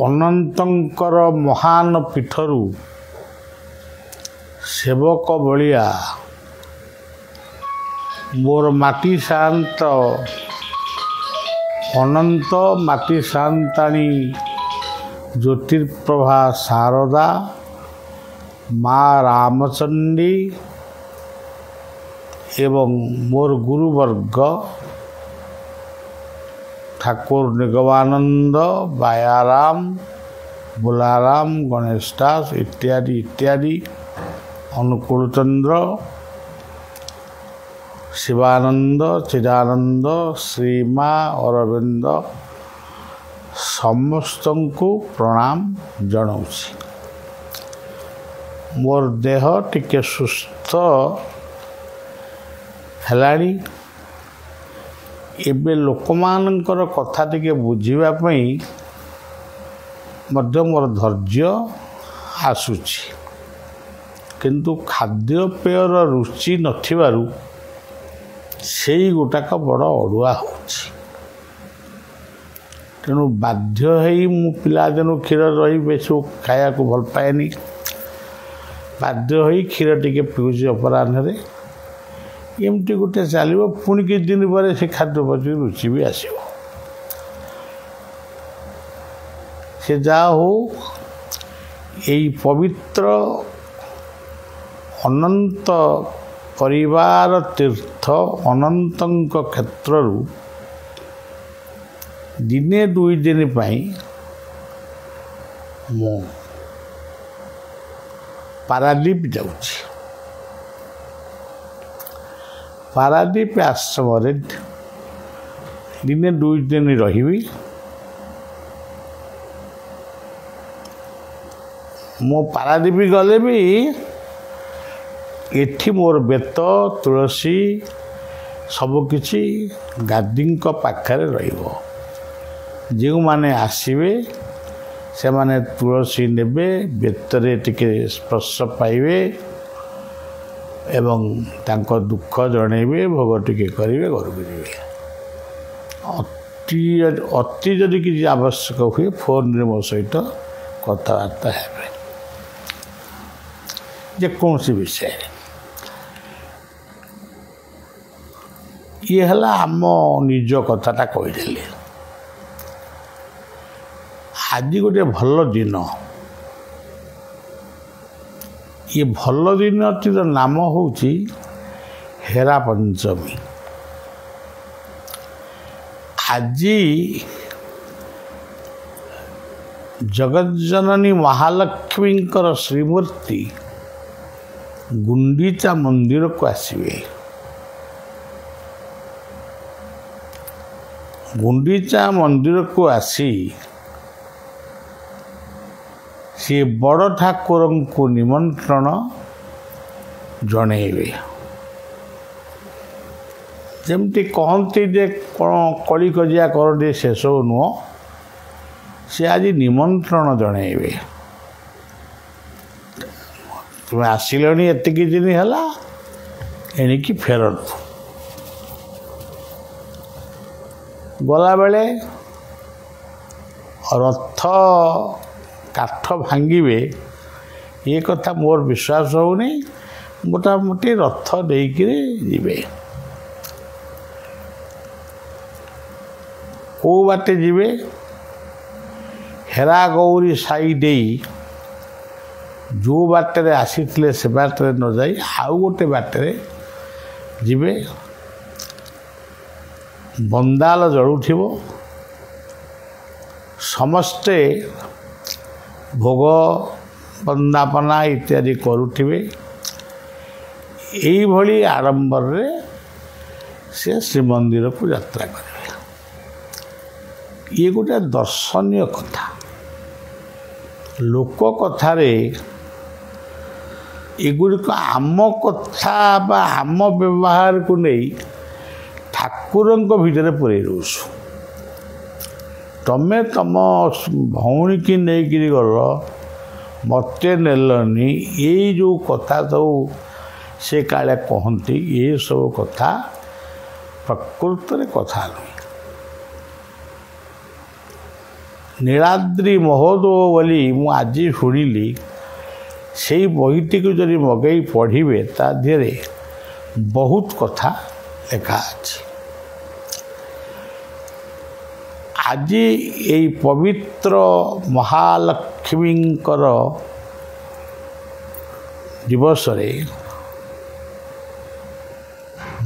ଅନନ୍ତଙ୍କର ମହାନ ପୀଠରୁ ସେବକ ବଳିଆ ମୋର ମାଟି ଶାନ୍ତ ଅନନ୍ତ ମାଟି ଶାନ୍ତାଣୀ ଜ୍ୟୋତିର୍ପ୍ରଭା ଶାରଦା ମା ରାମଚଣ୍ଡୀ ଏବଂ ମୋର ଗୁରୁବର୍ଗ ଠାକୁର ନିଗମାନନ୍ଦ ବାୟାରାମ ବୁଲାରାମ ଗଣେଶ ଦାସ ଇତ୍ୟାଦି ଇତ୍ୟାଦି ଅନୁକୂଳ ଚନ୍ଦ୍ର ଶିବାନନ୍ଦ ଚିଦାନନ୍ଦ ଶ୍ରୀମା ଅରବିନ୍ଦ ସମସ୍ତଙ୍କୁ ପ୍ରଣାମ ଜଣାଉଛି। ମୋର ଦେହ ଟିକେ ସୁସ୍ଥ ହେଲାଣି। ଏବେ ଲୋକମାନଙ୍କର କଥା ଟିକେ ବୁଝିବା ପାଇଁ ମଧ୍ୟ ମୋର ଧୈର୍ଯ୍ୟ ଆସୁଛି, କିନ୍ତୁ ଖାଦ୍ୟପେୟର ରୁଚି ନଥିବାରୁ ସେଇ ଗୋଟାକ ବଡ଼ ଅଡ଼ୁଆ ହେଉଛି। ତେଣୁ ବାଧ୍ୟ ହେଇ ମୁଁ ପିଲାଦିନୁ କ୍ଷୀର ଦହି ବେଶୀ ଖାଇବାକୁ ଭଲ ପାଏନି। ବାଧ୍ୟ ହୋଇ କ୍ଷୀର ଟିକେ ପିଉଛି ଅପରାହ୍ନରେ। ଏମିତି ଗୋଟେ ଚାଲିବ, ପୁଣି କିଛି ଦିନ ପରେ ସେ ଖାଦ୍ୟ ପ୍ରତି ରୁଚି ବି ଆସିବ। ସେ ଯାହା ହଉ ଏଇ ପବିତ୍ର ଅନନ୍ତ ପରିବାର ତୀର୍ଥ ଅନନ୍ତଙ୍କ କ୍ଷେତ୍ରରୁ ଦିନେ ଦୁଇ ଦିନ ପାଇଁ ମୁଁ ପାରାଦୀପ ଯାଉଛି। ପାରାଦୀପ ଆଶ୍ରମରେ ଦିନେ ଦୁଇ ଦିନ ରହିବି। ମୁଁ ପାରାଦୀପ ଗଲେ ବି ଏଠି ମୋର ବେତ ତୁଳସୀ ସବୁକିଛି ଗାଦିଙ୍କ ପାଖରେ ରହିବ। ଯେଉଁମାନେ ଆସିବେ ସେମାନେ ତୁଳସୀ ନେବେ, ବେତରେ ଟିକେ ସ୍ପର୍ଶ ପାଇବେ ଏବଂ ତାଙ୍କ ଦୁଃଖ ଜଣେଇବେ, ଭୋଗ ଟିକେ କରିବେ, ଘରକୁ ଯିବେ। ଅତି ଯଦି କିଛି ଆବଶ୍ୟକ ହୁଏ ଫୋନରେ ମୋ ସହିତ କଥାବାର୍ତ୍ତା ହେବେ ଯେକୌଣସି ବିଷୟରେ। ଇଏ ହେଲା ଆମ ନିଜ କଥାଟା କହିଦେଲି। ଆଜି ଗୋଟେ ଭଲ ଦିନ। ଏ ଭଲ ଦିନଟିର ନାମ ହେଉଛି ହେରା ପଞ୍ଚମୀ। ଆଜି ଜଗଜ୍ଜନନୀ ମହାଲକ୍ଷ୍ମୀଙ୍କର ଶ୍ରୀମୂର୍ତ୍ତି ଗୁଣ୍ଡିଚା ମନ୍ଦିରକୁ ଆସିବେ। ଗୁଣ୍ଡିଚା ମନ୍ଦିରକୁ ଆସି ସିଏ ବଡ଼ ଠାକୁରଙ୍କୁ ନିମନ୍ତ୍ରଣ ଜଣେଇବେ। ଯେମିତି କହନ୍ତି ଯେ କ'ଣ କଳି କଜିଆ କରନ୍ତି, ସେସବୁ ନୁହଁ। ସେ ଆଜି ନିମନ୍ତ୍ରଣ ଜଣେଇବେ। ତୁମେ ଆସିଲଣି ଏତିକି ଦିନ ହେଲା, ଏଣିକି ଫେରନ୍ତୁ। ଗଲାବେଳେ ରଥ କାଠ ଭାଙ୍ଗିବେ, ଏ କଥା ମୋର ବିଶ୍ୱାସ ହେଉନି। ମୋଟାମୋଟି ରଥ ଦେଇକିରି ଯିବେ। କେଉଁ ବାଟେ ଯିବେ? ହେରା ଗୌରୀ ସାଇ ଦେଇ ଯେଉଁ ବାଟରେ ଆସିଥିଲେ ସେ ବାଟରେ ନ ଯାଇ ଆଉ ଗୋଟେ ବାଟରେ ଯିବେ। ବନ୍ଦାଲ ଜଳୁଥିବ, ସମସ୍ତେ ଭୋଗ ବନ୍ଦାପନା ଇତ୍ୟାଦି କରୁଥିବେ। ଏଇଭଳି ଆଡ଼ମ୍ବରରେ ସେ ଶ୍ରୀମନ୍ଦିରକୁ ଯାତ୍ରା କରିବେ। ଇଏ ଗୋଟେ ଦର୍ଶନୀୟ କଥା। ଲୋକ କଥାରେ ଏଗୁଡ଼ିକ ଆମ କଥା ବା ଆମ ବ୍ୟବହାରକୁ ନେଇ ଠାକୁରଙ୍କ ଭିତରେ ପୁରେଇ ଦେଉଛୁ। ତମେ ତମ ଭଉଣୀକି ନେଇକିରି ଗଲ, ମୋତେ ନେଲନି, ଏଇ ଯେଉଁ କଥା ସବୁ ସେ କାଳେ କହନ୍ତି, ଏସବୁ କଥା ପ୍ରକୃତରେ କଥା ନୁହେଁ। ନୀଳାଦ୍ରି ମହୋଦୟ ବୋଲି ମୁଁ ଆଜି ଶୁଣିଲି। ସେଇ ବହିଟିକୁ ଯଦି ମଗାଇ ପଢ଼ିବେ ତା ଦେହରେ ବହୁତ କଥା ଲେଖା ଅଛି। ଆଜି ଏଇ ପବିତ୍ର ମହାଲକ୍ଷ୍ମୀଙ୍କର ଦିବସରେ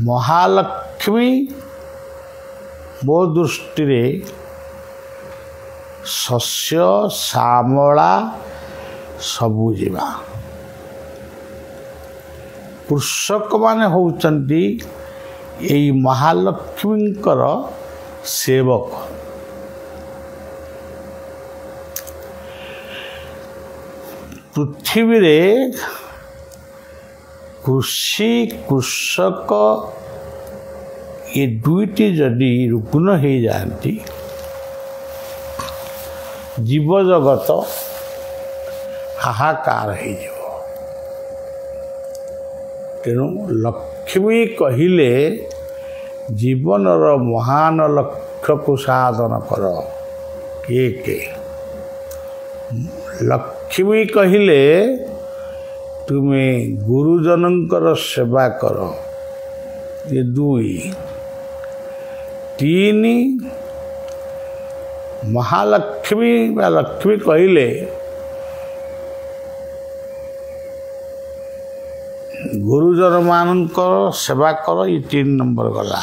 ମହାଲକ୍ଷ୍ମୀ ମୋ ଦୃଷ୍ଟିରେ ଶସ୍ୟ ଶ୍ୟାମଳା ସବୁଜିମା। କୃଷକମାନେ ହେଉଛନ୍ତି ଏଇ ମହାଲକ୍ଷ୍ମୀଙ୍କର ସେବକ। ପୃଥିବୀରେ କୃଷି କୃଷକ ଏ ଦୁଇଟି ଯଦି ରୁଗ୍ନ ହେଇଯାଆନ୍ତି ଜୀବଜଗତ ହାହାକାର ହେଇଯିବ। ତେଣୁ ଲକ୍ଷ୍ମୀ କହିଲେ ଜୀବନର ମହାନ ଲକ୍ଷ୍ୟକୁ ସାଧନ କର। ଏକ ଲକ୍ଷ୍ମୀ କହିଲେ ତୁମେ ଗୁରୁଜନଙ୍କର ସେବା କର। ଏ ଦୁଇ। ତିନି ମହାଲକ୍ଷ୍ମୀ ବା ଲକ୍ଷ୍ମୀ କହିଲେ ଗୁରୁଜନମାନଙ୍କର ସେବା କର। ଏ 3 ନମ୍ବର ଗଲା।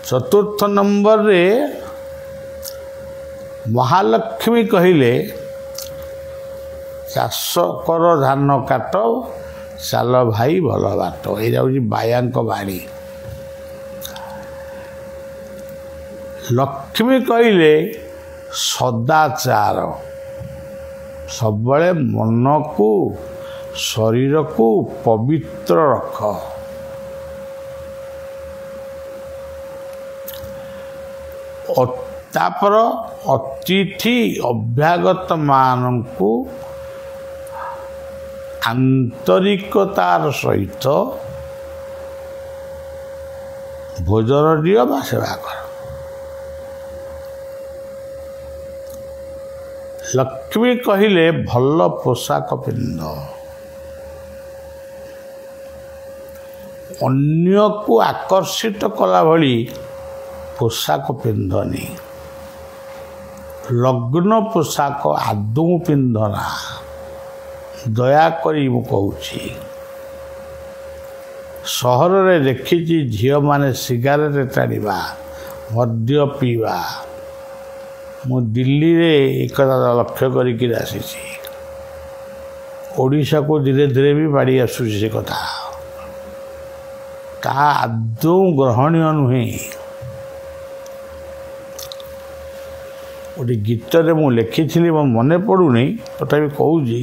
ଚତୁର୍ଥ ନମ୍ବରରେ ମହାଲକ୍ଷ୍ମୀ କହିଲେ ଚାଷ କର ଧାନ କାଟ ଚାଲ ଭାଇ ଭଲ ବାଟ। ଏଇଟା ହେଉଛି ବାୟାଙ୍କ ବାଣୀ। ଲକ୍ଷ୍ମୀ କହିଲେ ସଦାଚାର। ସବୁବେଳେ ମନକୁ ଶରୀରକୁ ପବିତ୍ର ରଖ। ତାपर ଅତିଥି ଅଭ୍ୟାଗତମାନଙ୍କୁ ଆନ୍ତରିକତାର ସହିତ ଭୋଜନ ଦିଅ ବା ସେବା କର। ଲକ୍ଷ୍ମୀ କହିଲେ ଭଲ ପୋଷାକ ପିନ୍ଧ। ଅନ୍ୟକୁ ଆକର୍ଷିତ କଲା ଭଳି ପୋଷାକ ପିନ୍ଧନି। ଲଗ୍ନ ପୋଷାକ ଆଦୌ ପିନ୍ଧନା। ଦୟାକରି ମୁଁ କହୁଛି। ସହରରେ ଦେଖିଛି ଝିଅମାନେ ସିଗାରେଟ ଟାଣିବା, ମଦ୍ୟ ପିଇବା। ମୁଁ ଦିଲ୍ଲୀରେ ଏକଥା ଲକ୍ଷ୍ୟ କରିକି ଆସିଛି। ଓଡ଼ିଶାକୁ ଧୀରେ ଧୀରେ ବି ମାଡ଼ି ଆସୁଛି ସେ କଥା। ତାହା ଆଦୌ ଗ୍ରହଣୀୟ ନୁହେଁ। ଗୋଟେ ଗୀତରେ ମୁଁ ଲେଖିଥିଲି, ମୋ ମନେ ପଡ଼ୁନି, ତଥାପି କହୁଛି।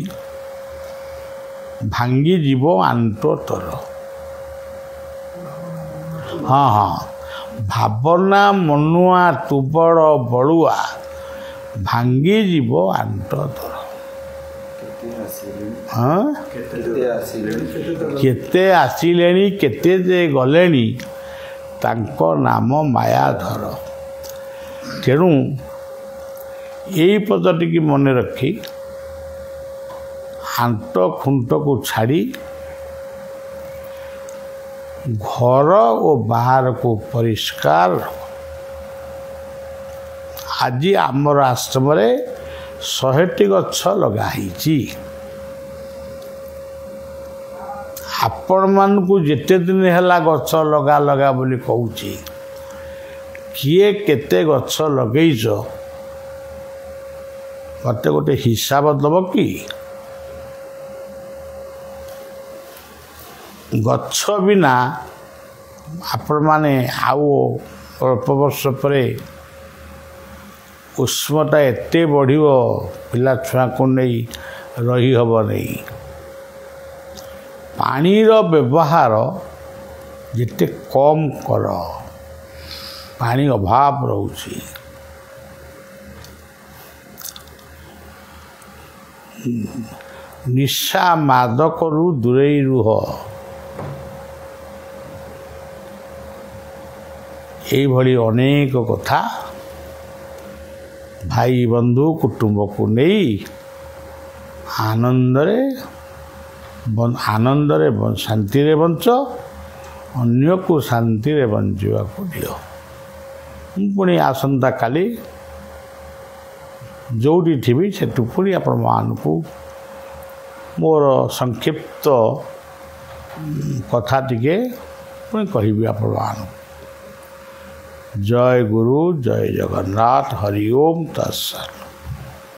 ଭାଙ୍ଗିଯିବ ଆଣ୍ଟ ତୋର। ହଁ ହଁ, ଭାବନା ମନୁଆ ତୁ ବଡ଼ ବଳୁଆ, ଭାଙ୍ଗିଯିବ ଆଣ୍ଟ ତୋର। ହଁ, କେତେ ଆସିଲେଣି କେତେ ଯେ ଗଲେଣି, ତାଙ୍କ ନାମ ମାୟାଧର। ତେଣୁ ଏଇ ପଦଟିକି ମନେ ରଖି ଆଣ୍ଟ ଖୁଣ୍ଟକୁ ଛାଡ଼ି ଘର ଓ ବାହାରକୁ ପରିଷ୍କାର। ଆଜି ଆମର ଆଶ୍ରମରେ 100ଟି ଗଛ ଲଗା ହେଇଛି। ଆପଣମାନଙ୍କୁ ଯେତେ ଦିନ ହେଲା ଗଛ ଲଗା ଲଗା ବୋଲି କହୁଛି, କିଏ କେତେ ଗଛ ଲଗେଇଛ ମୋତେ ଗୋଟେ ହିସାବ ଦେବ କି? ଗଛ ବିନା ଆପଣମାନେ ଆଉ ଅଳ୍ପ ବର୍ଷ ପରେ ଉଷ୍ମତା ଏତେ ବଢ଼ିବ, ପିଲା ଛୁଆଙ୍କୁ ନେଇ ରହିହେବ ନାହିଁ। ପାଣିର ବ୍ୟବହାର ଯେତେ କମ୍ କର, ପାଣି ଅଭାବ ରହୁଛି। ନିଶା ମାଦକରୁ ଦୂରେଇ ରୁହ। ଏଇଭଳି ଅନେକ କଥା भाई बंधु कुटुंब को नहीं आनंदरे शांति रे बंच अन्य को शांति रे बंचवा को दियो पुणी आसंता काली जोड़ी थी से पुणी आपण मान को मोर संक्षिप्त कथा टिके पुणी कहबी आपण मान जय गुरु जय जगन्नाथ हरि ओम तत्सत।